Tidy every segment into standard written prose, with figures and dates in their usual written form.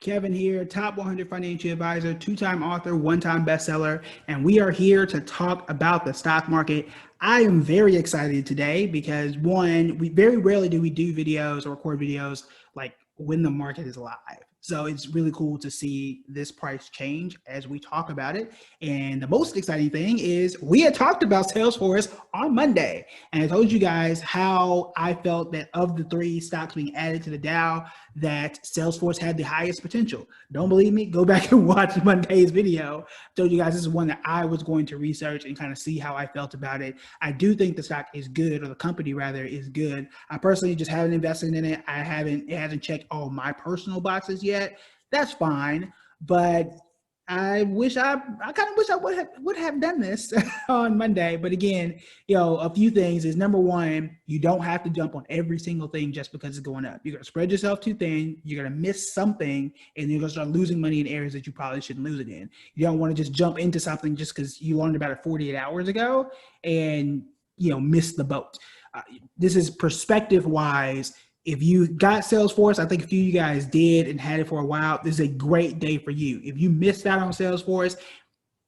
Kevin here, top 100 financial advisor, two-time author, one-time bestseller, and we are here to talk about the stock market. I am very excited today because one, we very rarely do we do videos or record videos like when the market is live. So it's really cool to see this price change as we talk about it. And the most exciting thing is we had talked about Salesforce on Monday. And I told you guys how I felt that of the three stocks being added to the Dow, that Salesforce had the highest potential. Don't believe me? Go back and watch Monday's video. I told you guys this is one that I was going to research and kind of see how I felt about it. I do think the stock is good, or the company rather is good. I personally just haven't invested in it. It hasn't checked all my personal boxes yet. That's fine, but I kind of wish I would have done this on Monday. But again, a few things is, number one, you don't have to jump on every single thing just because it's going up. You're going to spread yourself too thin. You're going to miss something, and you're going to start losing money in areas that you probably shouldn't lose it in. You don't want to just jump into something just because you learned about it 48 hours ago and, miss the boat. This is perspective wise. If you got Salesforce, I think a few of you guys did and had it for a while, this is a great day for you. If you missed out on Salesforce,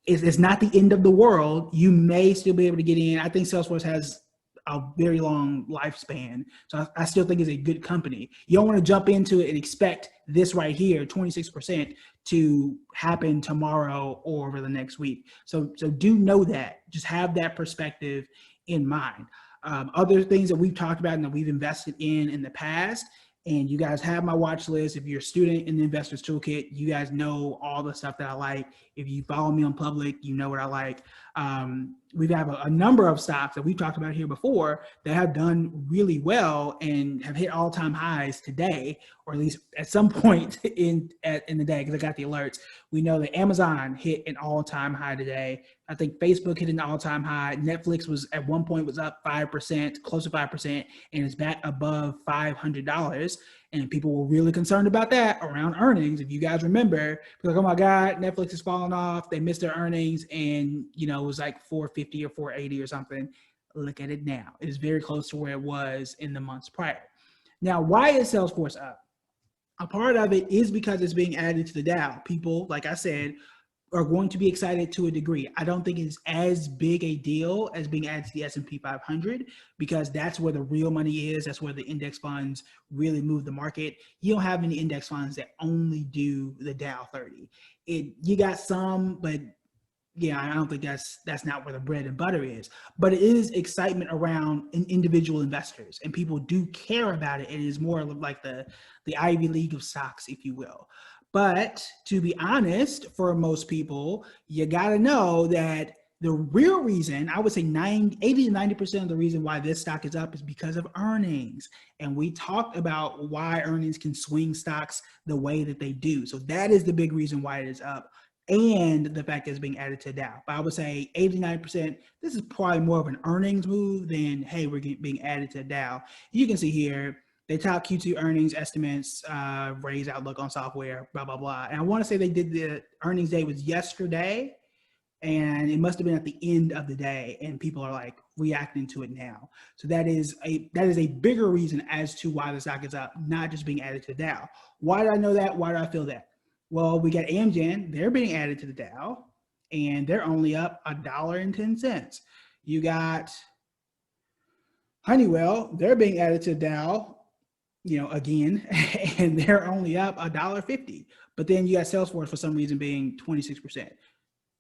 it's not the end of the world. You may still be able to get in. I think Salesforce has a very long lifespan. So I still think it's a good company. You don't want to jump into it and expect this right here, 26%, to happen tomorrow or over the next week. So do know that. Just have that perspective in mind. Other things that we've talked about and that we've invested in the past, and you guys have my watch list. If you're a student in the Investors Toolkit, you guys know all the stuff that I like. If you follow me on public, you know what I like. We have a number of stocks that we've talked about here before that have done really well and have hit all-time highs today, or at least at some point in the day, because I got the alerts. We know that Amazon hit an all-time high today. I think Facebook hit an all-time high. Netflix was at one point was up 5%, close to 5%, and is back above $500. And people were really concerned about that around earnings. If you guys remember, like, oh my God, Netflix is falling off. They missed their earnings, and it was like 450 or 480 or something. Look at it now. It is very close to where it was in the months prior. Now, why is Salesforce up? A part of it is because it's being added to the Dow. People, like I said, are going to be excited to a degree. I don't think it's as big a deal as being added to the S&P 500, because that's where the real money is. That's where the index funds really move the market. You don't have any index funds that only do the Dow 30. You got some, but yeah, I don't think that's not where the bread and butter is. But it is excitement around individual investors, and people do care about it. It is more like the Ivy League of stocks, if you will. But to be honest, for most people, you got to know that the real reason, I would say 80 to 90% of the reason why this stock is up is because of earnings. And we talked about why earnings can swing stocks the way that they do. So that is the big reason why it is up, and the fact that it's being added to Dow. But I would say 89%, this is probably more of an earnings move than, hey, we're being added to Dow. You can see here, they top Q2 earnings estimates, raise outlook on software, blah, blah, blah. And I want to say they did the earnings day was yesterday, and it must have been at the end of the day, and people are like reacting to it now. So that is a bigger reason as to why the stock is up, not just being added to the Dow. Why do I know that? Why do I feel that? Well, we got Amgen, they're being added to the Dow, and they're only up $1.10. You got Honeywell, they're being added to the Dow, again, and they're only up $1.50. But then you got Salesforce for some reason being 26%.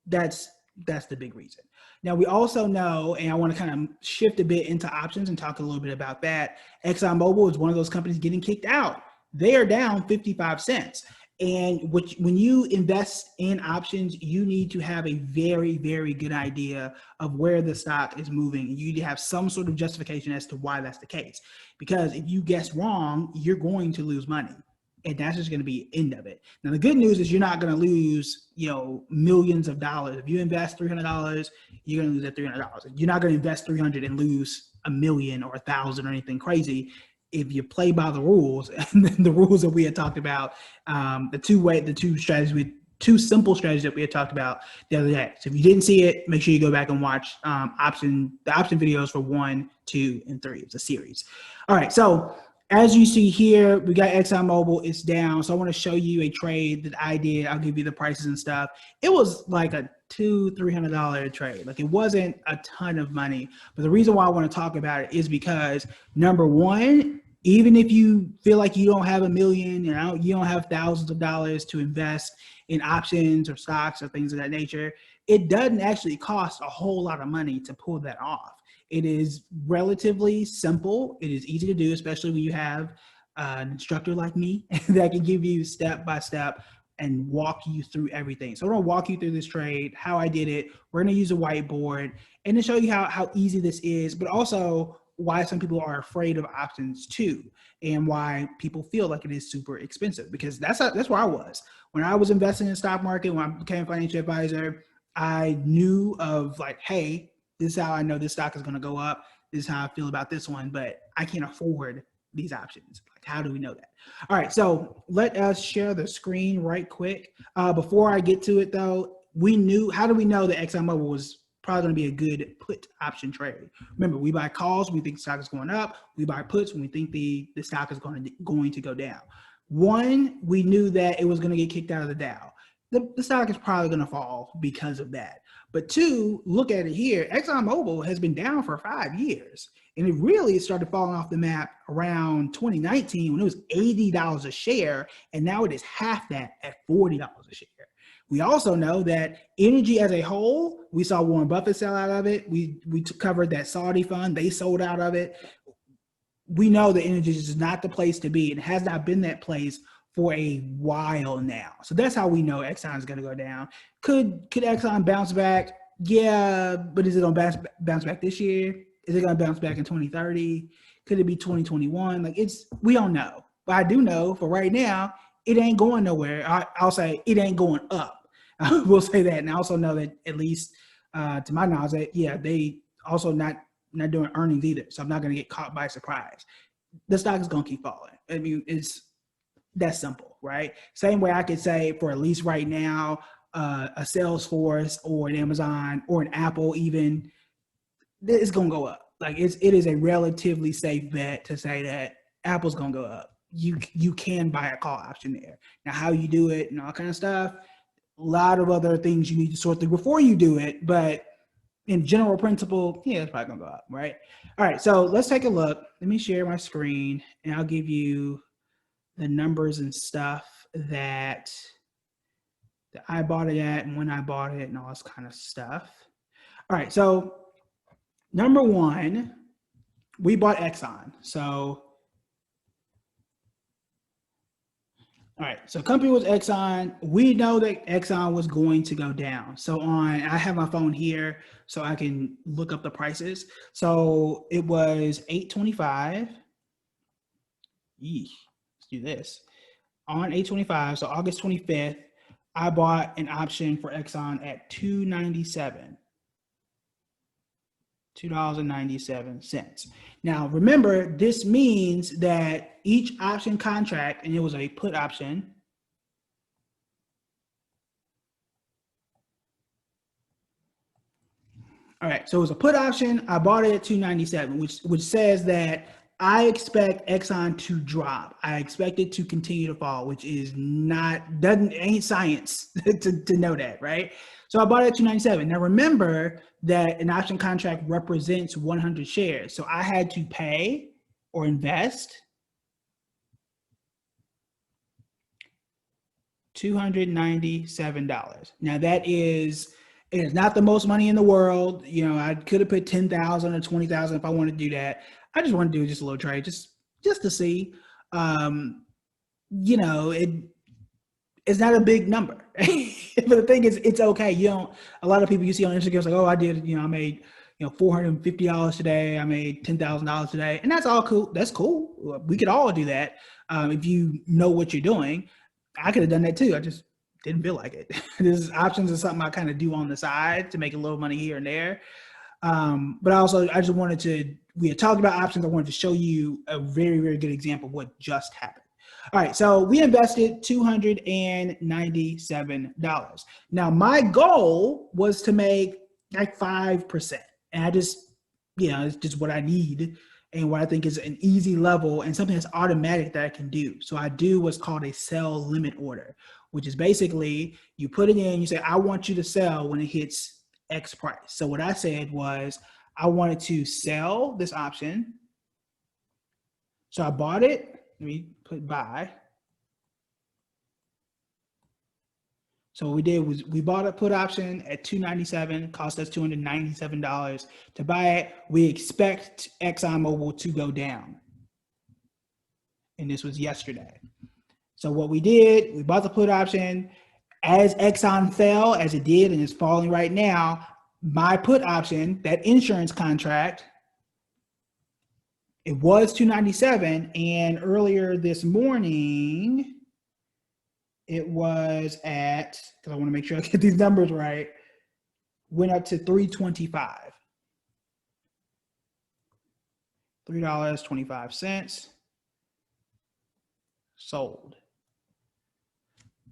That's the big reason. Now, we also know, and I want to kind of shift a bit into options and talk a little bit about that. ExxonMobil is one of those companies getting kicked out. They are down 55 cents. And when you invest in options, you need to have a very, very good idea of where the stock is moving. You need to have some sort of justification as to why that's the case. Because if you guess wrong, you're going to lose money. And that's just going to be the end of it. Now, the good news is you're not going to lose, millions of dollars. If you invest $300, you're going to lose that $300. You're not going to invest $300 and lose $1 million or $1,000 or anything crazy. If you play by the rules, and the rules that we had talked about, two simple strategies that we had talked about the other day. So if you didn't see it, make sure you go back and watch the option videos for 1, 2, and 3. It's a series. All right. So as you see here, we got ExxonMobil, it's down. So I want to show you a trade that I did. I'll give you the prices and stuff. It was like a $200-300 trade. Like it wasn't a ton of money. But the reason why I want to talk about it is because number one, even if you feel like you don't have a million, you don't have thousands of dollars to invest in options or stocks or things of that nature, it doesn't actually cost a whole lot of money to pull that off. It is relatively simple. It is easy to do, especially when you have an instructor like me that can give you step by step and walk you through everything. So I'm gonna walk you through this trade, how I did it. We're gonna use a whiteboard and to show you how easy this is, but also why some people are afraid of options too, and why people feel like it is super expensive, because that's where I was. When I was investing in the stock market, when I became a financial advisor, I knew of like, hey, this is how I know this stock is going to go up. This is how I feel about this one, but I can't afford these options. Like, how do we know that? All right, so let us share the screen right quick. Before I get to it though, how do we know that ExxonMobil was probably going to be a good put option trade? Remember, we buy calls when we think the stock is going up. We buy puts when we think the stock is going to go down. One, we knew that it was going to get kicked out of the Dow. The stock is probably going to fall because of that. But two, look at it here. ExxonMobil has been down for 5 years. And it really started falling off the map around 2019 when it was $80 a share. And now it is half that at $40 a share. We also know that energy as a whole, we saw Warren Buffett sell out of it. We covered that Saudi fund. They sold out of it. We know that energy is not the place to be. It has not been that place for a while now. So that's how we know Exxon is going to go down. Could Exxon bounce back? Yeah, but is it going to bounce back this year? Is it going to bounce back in 2030? Could it be 2021? Like we don't know. But I do know for right now, it ain't going nowhere. I'll say it ain't going up. We'll say that. And I also know that, at least to my knowledge, that they also not doing earnings either. So I'm not going to get caught by surprise. The stock is going to keep falling. I mean, it's that simple, right? Same way I could say, for at least right now, a Salesforce or an Amazon or an Apple even, it's going to go up. Like it is a relatively safe bet to say that Apple's going to go up. You can buy a call option there. Now, how you do it and all kind of stuff, a lot of other things you need to sort through before you do it. But in general principle, yeah, it's probably going to go up, right? All right, so let's take a look. Let me share my screen and I'll give you the numbers and stuff that I bought it at and when I bought it and all this kind of stuff. All right, so number one, we bought Exxon. So, all right, so company was Exxon. We know that Exxon was going to go down. So I have my phone here so I can look up the prices. So it was $8.25. Yeesh, let's do this. On $8.25, so August 25th, I bought an option for Exxon at $2.97. $2.97. Now, remember, this means that each option contract, and it was a put option, all right, so it was a put option. I bought it at $2.97, which says that I expect Exxon to drop. I expect it to continue to fall, which is ain't science to know that, right? So I bought it at $2.97. Now remember that an option contract represents 100 shares. So I had to pay or invest $297. Now it is not the most money in the world. I could have put 10,000 or 20,000 if I wanted to do that. I just want to do just a little trade, just to see. It's not a big number, but the thing is, it's okay. A lot of people you see on Instagram like, oh, I did, I made, $450 today. I made $10,000 today, and that's all cool. That's cool. We could all do that if you know what you're doing. I could have done that too. I just didn't feel like it. This options is something I kind of do on the side to make a little money here and there. But I just wanted we had talked about options. I wanted to show you a very, very good example of what just happened. All right, so we invested $297. Now, my goal was to make like 5%. And it's just what I need and what I think is an easy level and something that's automatic that I can do. So I do what's called a sell limit order, which is basically you put it in, you say, I want you to sell when it hits X price. So what I said was I wanted to sell this option. So I bought it. Let me put buy. So what we did was we bought a put option at $297, cost us $297 to buy it. We expect ExxonMobil to go down. And this was yesterday. So what we did, we bought the put option. As Exxon fell, as it did and is falling right now, my put option, that insurance contract, it was $297, and earlier this morning, it was at, because I want to make sure I get these numbers right, went up to $3.25. $3.25 sold.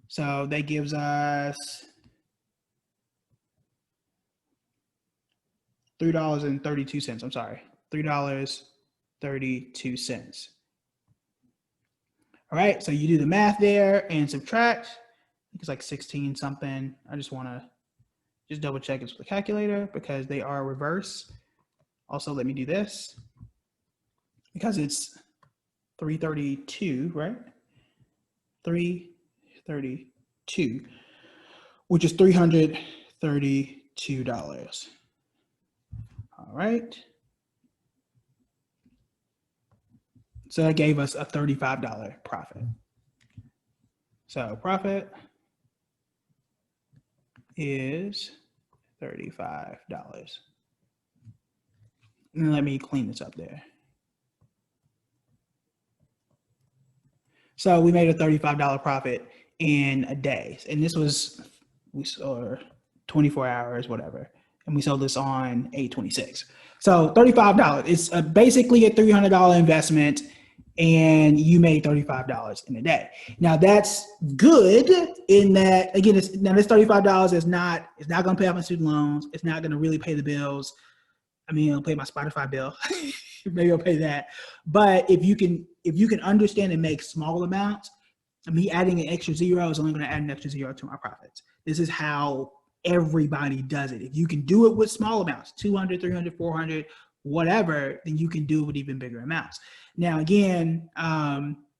So that gives us $3.32. I'm sorry, $3.32. All right, so you do the math there and subtract. I think it's like 16 something. I just want to just double check it's with the calculator because they are reverse. Also, let me do this because it's 332, right? 332, which is $332. All right. So that gave us a $35 profit. So profit is $35. And let me clean this up there. So we made a $35 profit in a day. And this was, we saw 24 hours, whatever. And we sold this on 8/26. So $35. It's basically a $300 investment, and you made $35 in a day. Now that's good in that, again, now this $35 is not, it's not going to pay off my student loans. It's not going to really pay the bills. I mean, it'll pay my Spotify bill. Maybe I'll pay that. But if you can understand and make small amounts, me adding an extra zero is only going to add an extra zero to my profits. This is how everybody does it. If you can do it with small amounts, 200, 300, 400, whatever, then you can do it with even bigger amounts. Now, again,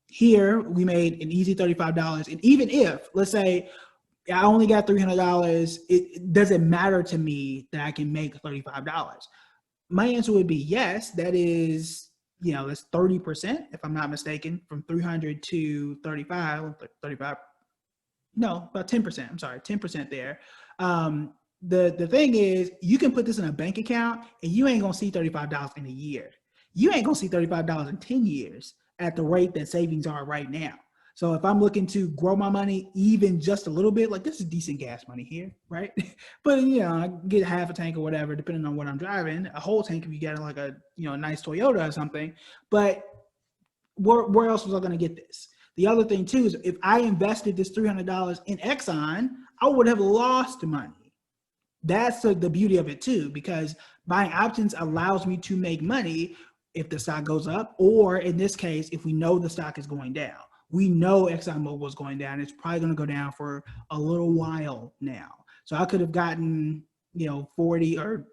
here we made an easy $35. And even if, let's say, I only got $300, it doesn't matter to me that I can make $35. My answer would be yes. That is, that's 30%, if I'm not mistaken, from 300 to 35, no, about 10%. I'm sorry, 10% there. The thing is, you can put this in a bank account and you ain't gonna see $35 in a year. You ain't gonna see $35 in 10 years at the rate that savings are right now. So if I'm looking to grow my money even just a little bit, like this is decent gas money here, right? But I get half a tank or whatever, depending on what I'm driving. A whole tank if you get like a nice Toyota or something. But where else was I going to get this? The other thing too is if I invested this $300 in Exxon, I would have lost money. That's the beauty of it too, because buying options allows me to make money if the stock goes up, or in this case, if we know the stock is going down. We know ExxonMobil is going down. It's probably going to go down for a little while now. So I could have gotten, 40 or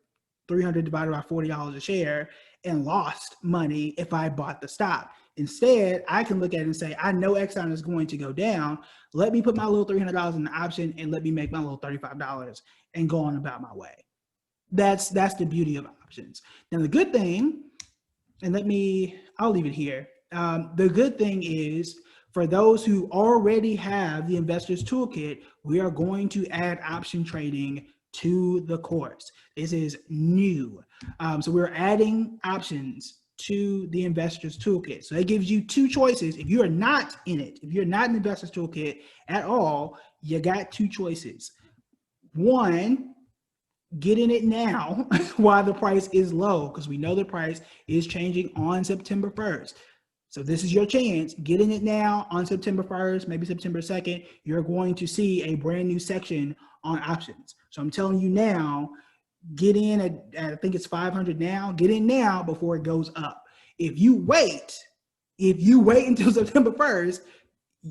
300 divided by $40 a share and lost money if I bought the stock. Instead, I can look at it and say, I know Exxon is going to go down. Let me put my little $300 in the option and let me make my little $35 and go on about my way. That's the beauty of options. Now, the good thing, and I'll leave it here. The good thing is, for those who already have the Investors Toolkit, we are going to add option trading to the course. This is new. So we're adding options to the Investors Toolkit. So it gives you two choices. If you are not in it, if you're not in the Investors Toolkit at all, you got two choices. One, get in it now while the price is low, because we know the price is changing on September 1st. So this is your chance. Get in it now on September 1st, maybe September 2nd. You're going to see a brand new section on options. So I'm telling you now, get in at I think it's 500 now. Get in now before it goes up. If you wait until September 1st,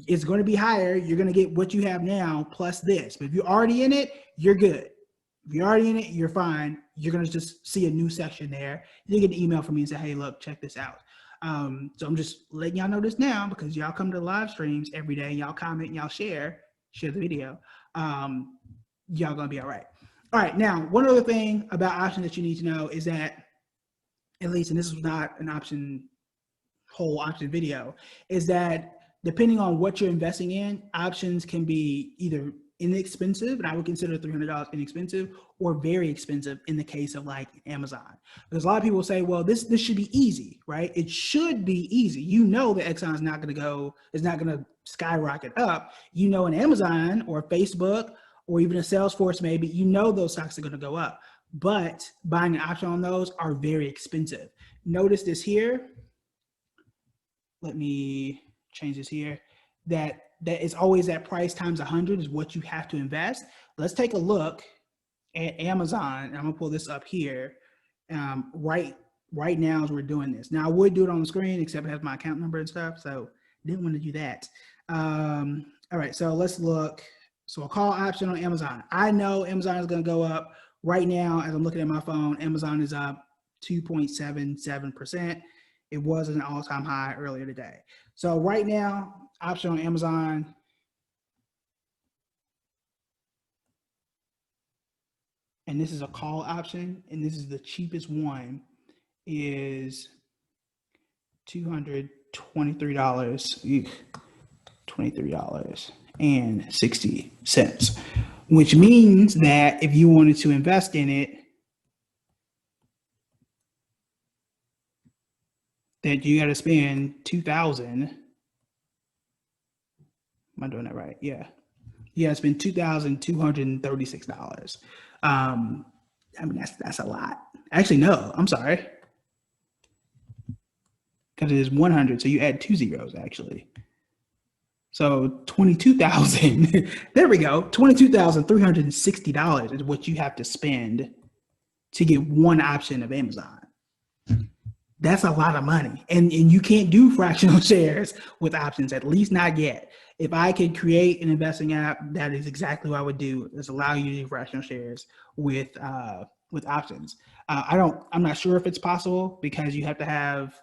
it's going to be higher. You're going to get what you have now plus this. But if you're already in it, you're good. If you're already in it, you're fine. You're going to just see a new section there. You get an email from me and say, hey, look, check this out. So I'm just letting y'all know this now because y'all come to the live streams every day. Y'all comment and y'all share the video. Y'all going to be all right. All right. Now, one other thing about options that you need to know is that, at least, and this is not an whole option video, is that depending on what you're investing in, options can be either inexpensive, and I would consider $300 inexpensive, or very expensive in the case of like Amazon. Because a lot of people say, well, this should be easy, right? It should be easy. You know that XOM is not going to skyrocket up. You know, in Amazon or Facebook or even a Salesforce, maybe, you know those stocks are going to go up. But buying an option on those are very expensive. Notice this here. Let me change this here. That is always that price times 100 is what you have to invest. Let's take a look at Amazon. I'm gonna pull this up here. Right now as we're doing this. Now I would do it on the screen, except it has my account number and stuff, so didn't want to do that. All right, so let's look. So a call option on Amazon. I know Amazon is gonna go up. Right now, as I'm looking at my phone, Amazon is up 2.77%. It was an all-time high earlier today. So right now, option on Amazon, and this is a call option, and this is the cheapest one, is $223, $23.60, which means that if you wanted to invest in it, that you got to spend $2,000. Am I doing that right? Yeah. You got to spend $2,236. I mean, that's a lot. Actually, no, I'm sorry. Because it is 100, so you add 2 zeros, actually. So 22,000, there we go. $22,360 is what you have to spend to get one option of Amazon. That's a lot of money. And you can't do fractional shares with options, at least not yet. If I could create an investing app, that is exactly what I would do, is allow you to do fractional shares with options. I'm not sure if it's possible because you have to have,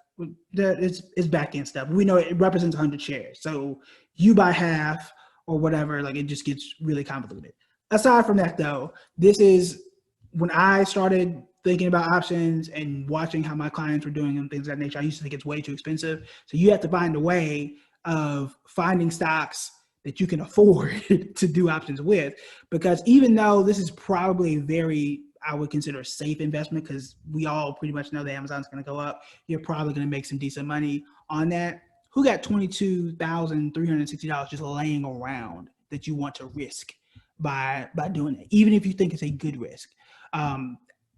it's back end stuff. We know it represents 100 shares. So you buy half or whatever, like it just gets really convoluted. Aside from that though, this is when I started thinking about options and watching how my clients were doing and things of that nature. I used to think it's way too expensive. So you have to find a way of finding stocks that you can afford to do options with, because even though this is probably very, I would consider a safe investment, because we all pretty much know that Amazon's going to go up. You're probably going to make some decent money on that. Who got $22,360 just laying around that you want to risk by doing it, even if you think it's a good risk?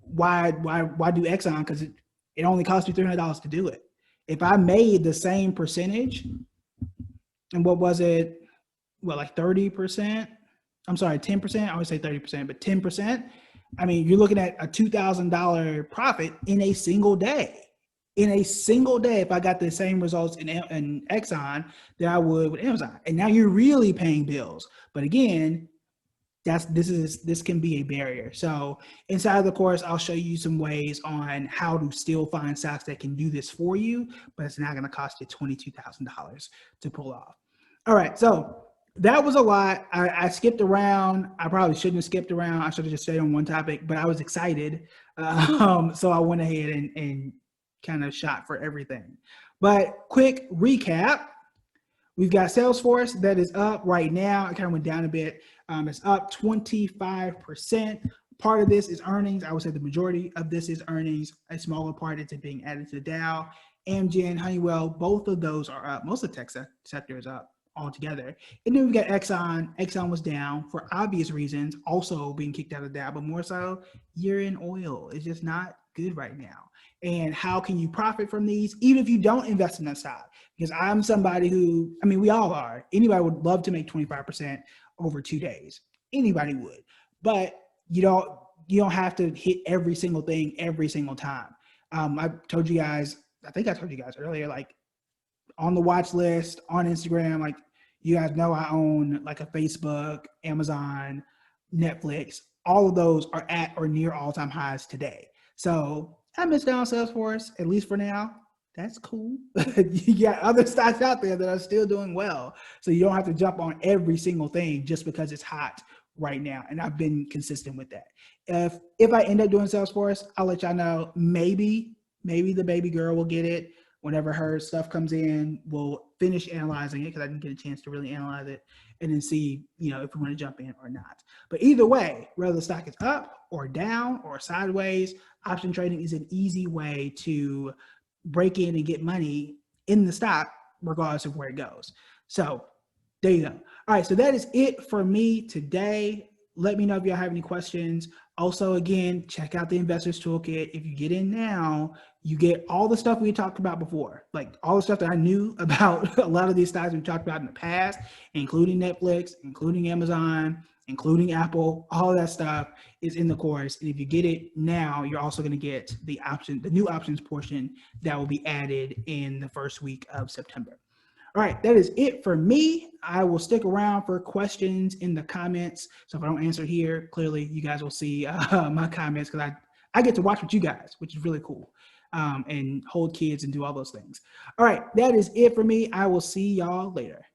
Why do XOM? Because it only cost me $300 to do it. If I made the same percentage, and what was it? Well, like 30%. I'm sorry, 10%. I always say 30%, but 10%. I mean, you're looking at a $2,000 profit in a single day. In a single day, if I got the same results in XOM that I would with Amazon, and now you're really paying bills. But again, this can be a barrier. So inside of the course, I'll show you some ways on how to still find stocks that can do this for you, but it's not going to cost you $22,000 to pull off. All right, so that was a lot. I skipped around. I probably shouldn't have skipped around. I should have just stayed on one topic, but I was excited. So I went ahead and kind of shot for everything. But quick recap. We've got Salesforce that is up right now. It kind of went down a bit. It's up 25%. Part of this is earnings. I would say the majority of this is earnings. A smaller part is it being added to the Dow. Amgen, Honeywell, both of those are up. Most of the tech sector is up altogether. And then we've got Exxon. Exxon was down for obvious reasons, also being kicked out of the Dow, but more so year-end oil is just not good right now. And how can you profit from these, even if you don't invest in that stock? Because I'm somebody who, I mean, we all are. Anybody would love to make 25% over 2 days. Anybody would. But you don't have to hit every single thing every single time. I told you guys I think I told you guys earlier, like on the watch list on Instagram. Like you guys know, I own like a Facebook, Amazon, Netflix. All of those are at or near all-time highs today. So I missed out on Salesforce, at least for now. That's cool. You got other stocks out there that are still doing well. So you don't have to jump on every single thing just because it's hot right now. And I've been consistent with that. If I end up doing Salesforce, I'll let y'all know. Maybe the baby girl will get it. Whenever her stuff comes in, we'll finish analyzing it because I didn't get a chance to really analyze it and then see, if we want to jump in or not. But either way, whether the stock is up or down or sideways, option trading is an easy way to break in and get money in the stock, regardless of where it goes. So there you go. All right, so that is it for me today. Let me know if y'all have any questions. Also, again, check out the Investors Toolkit. If you get in now, you get all the stuff we talked about before, like all the stuff that I knew about a lot of these stocks we've talked about in the past, including Netflix, including Amazon, including Apple. All of that stuff is in the course. And if you get it now, you're also going to get the new options portion that will be added in the first week of September. All right, that is it for me. I will stick around for questions in the comments. So if I don't answer here, clearly you guys will see my comments because I get to watch with you guys, which is really cool, and hold kids and do all those things. All right, that is it for me. I will see y'all later.